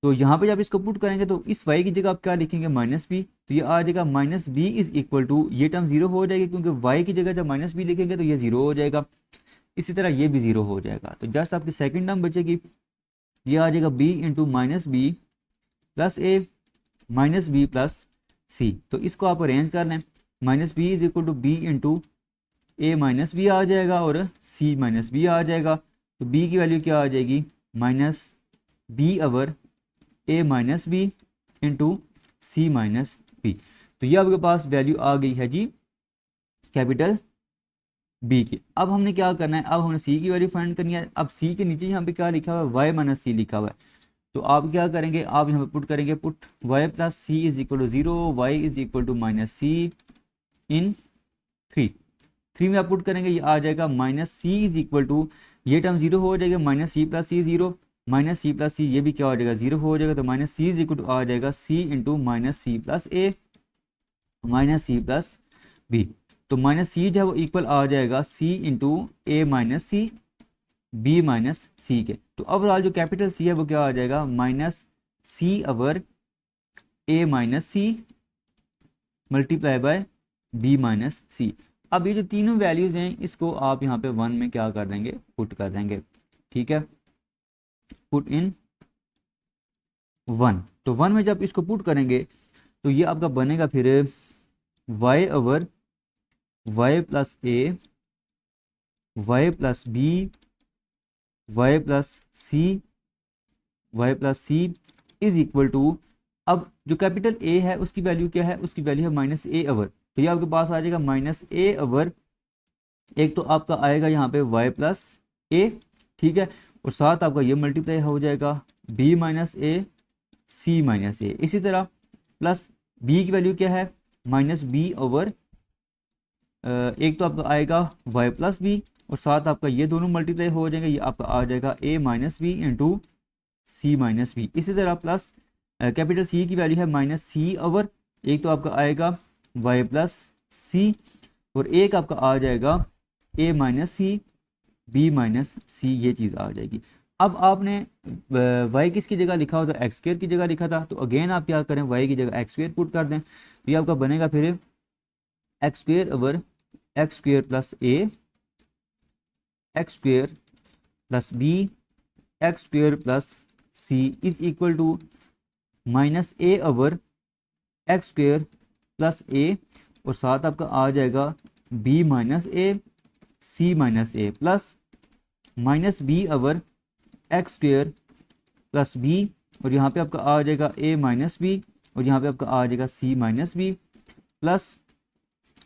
तो यहाँ पे जब इसको पुट करेंगे तो इस वाई की जगह आप क्या लिखेंगे, माइनस बी। तो ये आ जाएगा minus B is equal to, ये टर्म 0 हो जाएगी क्योंकि वाई की जगह जब माइनस बी लिखेंगे तो ये 0 हो जाएगा, इसी तरह ये भी 0 हो जाएगा। तो जस्ट आपकी सेकंड टर्म बचेगी, ये आ जाएगा B into minus B plus A minus B plus C. तो इसको आप अरेंज कर लें, minus B is equal to B into A minus B आ जाएगा और सी माइनस बी आ जाएगा। तो बी की वैल्यू क्या आ जाएगी, minus B over A minus B into C minus B. तो ये आपके पास वैल्यू आ गई है जी कैपिटल बी की। अब हमने क्या करना है, अब हमने सी की वैल्यू फाइंड करनी है। अब सी के नीचे यहाँ पे क्या लिखा हुआ है, वाई माइनस सी लिखा हुआ है। तो आप क्या करेंगे, आप यहाँ पे पुट करेंगे put Y plus C is equal to 0, Y is equal to minus C in 3 में आप पुट करेंगे, ये आ जाएगा minus C is equal to, ये टर्म 0 हो जाएगा, minus C plus C 0, minus C plus C ये भी क्या हो जाएगा 0 हो जाएगा। तो minus C is equal to आ जाएगा सी into minus C plus A minus C plus b. तो माइनस सी जो है वो इक्वल आ जाएगा सी इंटू ए minus c b minus c के। तो ओवरऑल जो कैपिटल सी है वो क्या आ जाएगा, minus C over A minus C multiply by B minus C. अब ये जो तीनों वैल्यूज हैं इसको आप यहाँ पे 1 में क्या कर देंगे, पुट कर देंगे, ठीक है। Put in 1। तो 1 में जब इसको पुट करेंगे तो ये आपका बनेगा फिर y over Y plus A Y plus B Y plus C is equal to, अब जो कैपिटल ए है उसकी वैल्यू क्या है, उसकी वैल्यू है माइनस ए ओवर। तो ये आपके पास आ जाएगा माइनस ए ओवर, एक तो आपका आएगा यहाँ पे वाई प्लस ए, ठीक है, और साथ आपका ये मल्टीप्लाई हो जाएगा B minus A C minus ए। इसी तरह प्लस बी की वैल्यू क्या है, माइनस बी ओवर, एक तो आपका आएगा वाई प्लस बी और साथ आपका ये दोनों मल्टीप्लाई हो जाएंगे, ये आपका आ जाएगा ए माइनस बी इंटू सी माइनस बी। इसी तरह प्लस कैपिटल सी की वैल्यू है माइनस सी ओवर, एक तो आपका आएगा वाई प्लस सी और एक आपका आ जाएगा ए माइनस सी बी माइनस सी, ये चीज़ आ जाएगी। अब आपने y किसकी जगह लिखा होता एक्स स्क्र की जगह लिखा था, तो अगेन आप क्या करें y की जगह एक्स स्क्र पुट कर दें, तो ये आपका बनेगा फिर X square over X square plus A X square plus B X square plus C is equal to minus A over X square plus A, और साथ आपका आ जाएगा B minus A C minus A plus minus B over X square plus B, और यहाँ पे आपका आ जाएगा ए माइनस बी, और यहाँ पे आपका आ जाएगा सी माइनस बी प्लस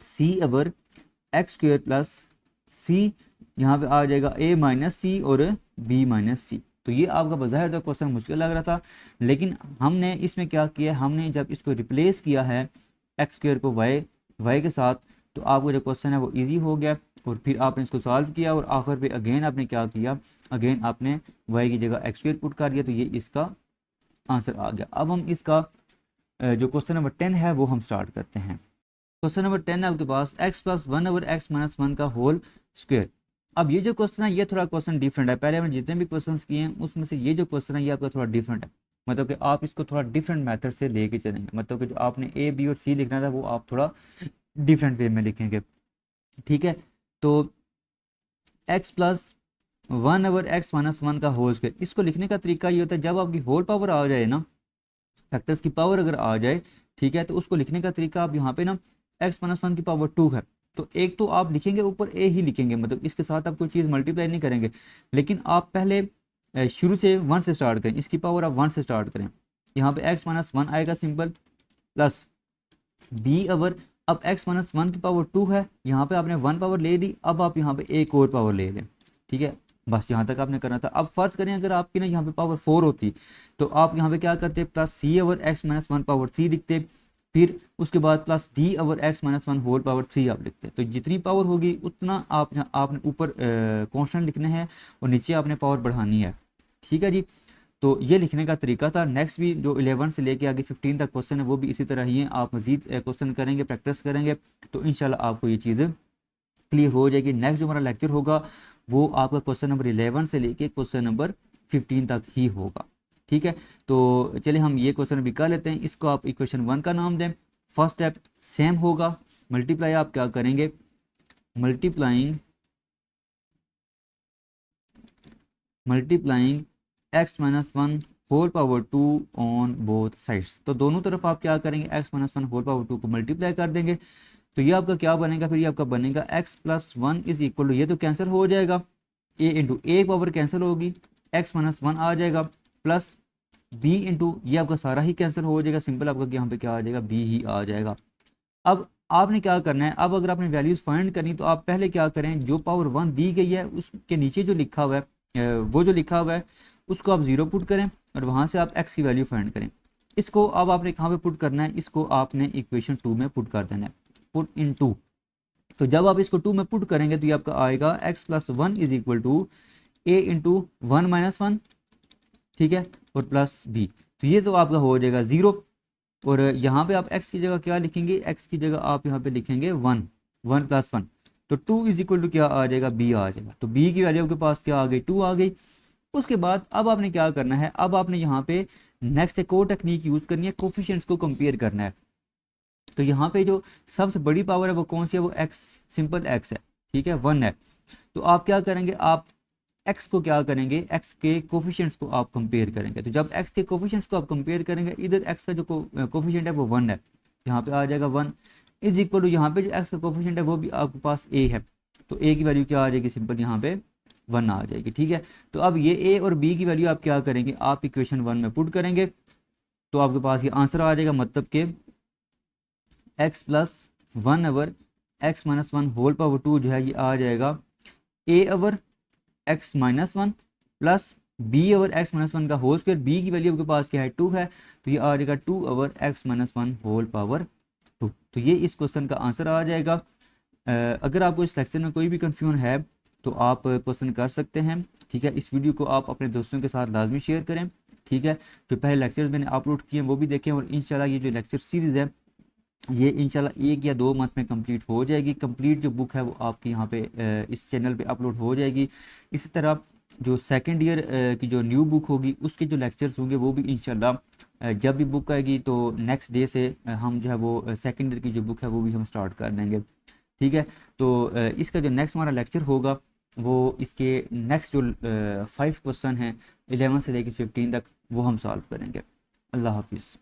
सी over X square plus C, यहाँ पे आ जाएगा ए माइनस सी और बी माइनस सी। तो ये आपका बज़ाहिर तो क्वेश्चन मुश्किल लग रहा था, लेकिन हमने इसमें क्या किया, हमने जब इसको रिप्लेस किया है एक्स स्क्र को वाई के साथ, तो आपका जो क्वेश्चन है वो इजी हो गया, और फिर आपने इसको सॉल्व किया और आखिर पे अगेन आपने क्या किया, अगेन आपने वाई की जगह एक्स स्क्र पुट कर दिया, तो ये इसका आंसर आ गया। अब हम इसका जो क्वेश्चन नंबर 10 है वो हम स्टार्ट करते हैं। क्वेश्चन नंबर 10 है आपके पास x plus one over x minus one का होल स्क्वायर। अब ये जो क्वेश्चन है ये थोड़ा क्वेश्चन डिफरेंट है, पहले हमने जितने भी क्वेश्चन किए हैं उसमें से ये जो क्वेश्चन है ये आपका थोड़ा डिफरेंट है, मतलब कि आप इसको थोड़ा डिफरेंट मेथड से लेके चलेंगे, मतलब कि जो आपने ए बी और सी लिखना था वो आप थोड़ा डिफरेंट वे में लिखेंगे, ठीक है। तो x plus one over x minus one का होल स्क्वायर, इसको लिखने का तरीका ये होता है जब आपकी होल पावर आ जाए ना, फैक्टर्स की पावर अगर आ जाए, ठीक है, तो उसको लिखने का तरीका आप यहाँ पे ना एक्स माइनस वन की पावर 2 है, तो एक तो आप लिखेंगे ऊपर ए ही लिखेंगे, मतलब इसके साथ आप कोई चीज़ मल्टीप्लाई नहीं करेंगे, लेकिन आप पहले शुरू से 1 से स्टार्ट करें, इसकी पावर आप 1 से स्टार्ट करें, यहाँ पे एक्स माइनस वन आएगा सिंपल, प्लस बी ओवर, अब एक्स माइनस वन की पावर 2 है, यहाँ पे आपने 1 पावर ले ली, अब आप यहाँ पे एक और पावर ले लें, ठीक है, बस यहाँ तक आपने करना था। अब फर्ज करें अगर आपकी ना यहाँ पे पावर 4 होती, तो आप यहाँ पे क्या करते, प्लस सी over x minus one power 3 लिखते, फिर उसके बाद plus d over x minus one whole power 3 आप लिखते हैं। तो जितनी पावर होगी उतना आपने ऊपर कॉन्स्टेंट लिखने हैं और नीचे आपने पावर बढ़ानी है, ठीक है जी। तो ये लिखने का तरीका था। नेक्स्ट भी जो 11 से लेके आगे 15 तक क्वेश्चन है वो भी इसी तरह ही है, आप मजीद क्वेश्चन करेंगे, प्रैक्टिस करेंगे, तो इंशाल्लाह आपको ये चीज़ क्लियर हो जाएगी। नेक्स्ट जो हमारा लेक्चर होगा वो आपका क्वेश्चन नंबर 11 से लेके क्वेश्चन नंबर 15 तक ही होगा, ठीक है। तो चलिए हम ये क्वेश्चन भी कर लेते हैं, इसको आप इक्वेशन 1 का नाम दें। फर्स्ट स्टेप सेम होगा, मल्टीप्लाई आप क्या करेंगे, multiplying x minus one whole power 2 on both sides, तो दोनों तरफ आप क्या करेंगे, x minus one whole power 2 को मल्टीप्लाई कर देंगे, तो ये आपका क्या बनेगा, फिर ये आपका बनेगा x plus one is equal to, ये तो कैंसिल हो जाएगा, a into a power cancel होगी, एक्स माइनस वन आ जाएगा, प्लस बी इंटू ये आपका सारा ही कैंसिल हो जाएगा, सिंपल आपका यहाँ पे क्या आ जाएगा, बी ही आ जाएगा। अब आपने क्या करना है, अब अगर आपने वैल्यूज़ फाइंड करनी तो आप पहले क्या करें, जो पावर 1 दी गई है उसके नीचे जो लिखा हुआ है वो जो लिखा हुआ है उसको आप 0 पुट करें और वहाँ से आप एक्स की वैल्यू फाइंड करें। इसको अब आपने कहाँ पे पुट करना है, इसको आपने इक्वेशन 2 में पुट कर देना है, पुट इन 2। तो जब आप इसको 2 में पुट करेंगे तो ये आपका आएगा x plus one is equal to A into one minus one, ठीक है, और प्लस बी, तो ये तो आपका हो जाएगा 0। और यहाँ पे आप x की जगह क्या लिखेंगे, x की जगह आप यहाँ पे लिखेंगे 1, 1 प्लस वन, तो 2 इज इक्वल टू क्या आ जाएगा, b आ जाएगा, तो b की वैल्यू आपके पास क्या आ गई, 2 आ गई। उसके बाद अब आपने क्या करना है, अब आपने यहाँ पे नेक्स्ट एक और टेक्निक यूज़ करनी है, कोफिशिएंट्स को कंपेयर करना है। तो यहाँ पे जो सबसे बड़ी पावर है वो कौन सी है, वो x, सिंपल x है, ठीक है, 1 है। तो आप क्या करेंगे, आप x को क्या करेंगे, x के कोफिशिएंट्स को आप कंपेयर करेंगे, तो जब x के कोफिशिएंट्स को आप कंपेयर करेंगे, इधर x का जो कोफिशिएंट है वो 1 है, यहाँ पे आ जाएगा 1 इज इक्वल टू, यहाँ पे जो x का कोफिशिएंट है वो भी आपके पास a है, तो a की वैल्यू क्या आ जाएगी, सिंपल यहाँ पे 1 आ जाएगी, ठीक है। तो अब ये a और b की वैल्यू आप क्या करेंगे, आप इक्वेशन 1 में पुट करेंगे, तो आपके पास ये आंसर आ जाएगा, मतलब कि x plus one over x minus one whole power 2 जो है ये आ जाएगा a over x minus one plus B over x minus one का होल स्क्वायर, बी की वैल्यू आपके पास क्या है, 2 है, तो ये आ जाएगा 2 over x minus one whole power 2। तो ये इस क्वेश्चन का आंसर आ जाएगा। अगर आपको इस लेक्चर में कोई भी कन्फ्यूजन है तो आप क्वेश्चन कर सकते हैं, ठीक है। इस वीडियो को आप अपने दोस्तों के साथ लाजमी शेयर करें, ठीक है। जो पहले लेक्चर्स मैंने अपलोड किए हैं वो भी देखें, और इंशाल्लाह ये जो लेक्चर सीरीज़ है ये इंशाल्लाह 1 या 2 मंथ में कंप्लीट हो जाएगी। कंप्लीट जो बुक है वो आपकी यहाँ पे इस चैनल पे अपलोड हो जाएगी। इसी तरह जो सेकंड ईयर की जो न्यू बुक होगी उसके जो लेक्चर्स होंगे वो भी इंशाल्लाह जब भी बुक आएगी तो नेक्स्ट डे से हम जो है वो सेकंड ईयर की जो बुक है वो भी हम स्टार्ट कर देंगे। ठीक है। तो इसका जो नेक्स्ट हमारा लेक्चर होगा वो इसके नेक्स्ट जो 5 क्वेश्चन हैं 11 से लेकर 15 तक वो हम सॉल्व करेंगे। अल्लाह हाफिज़।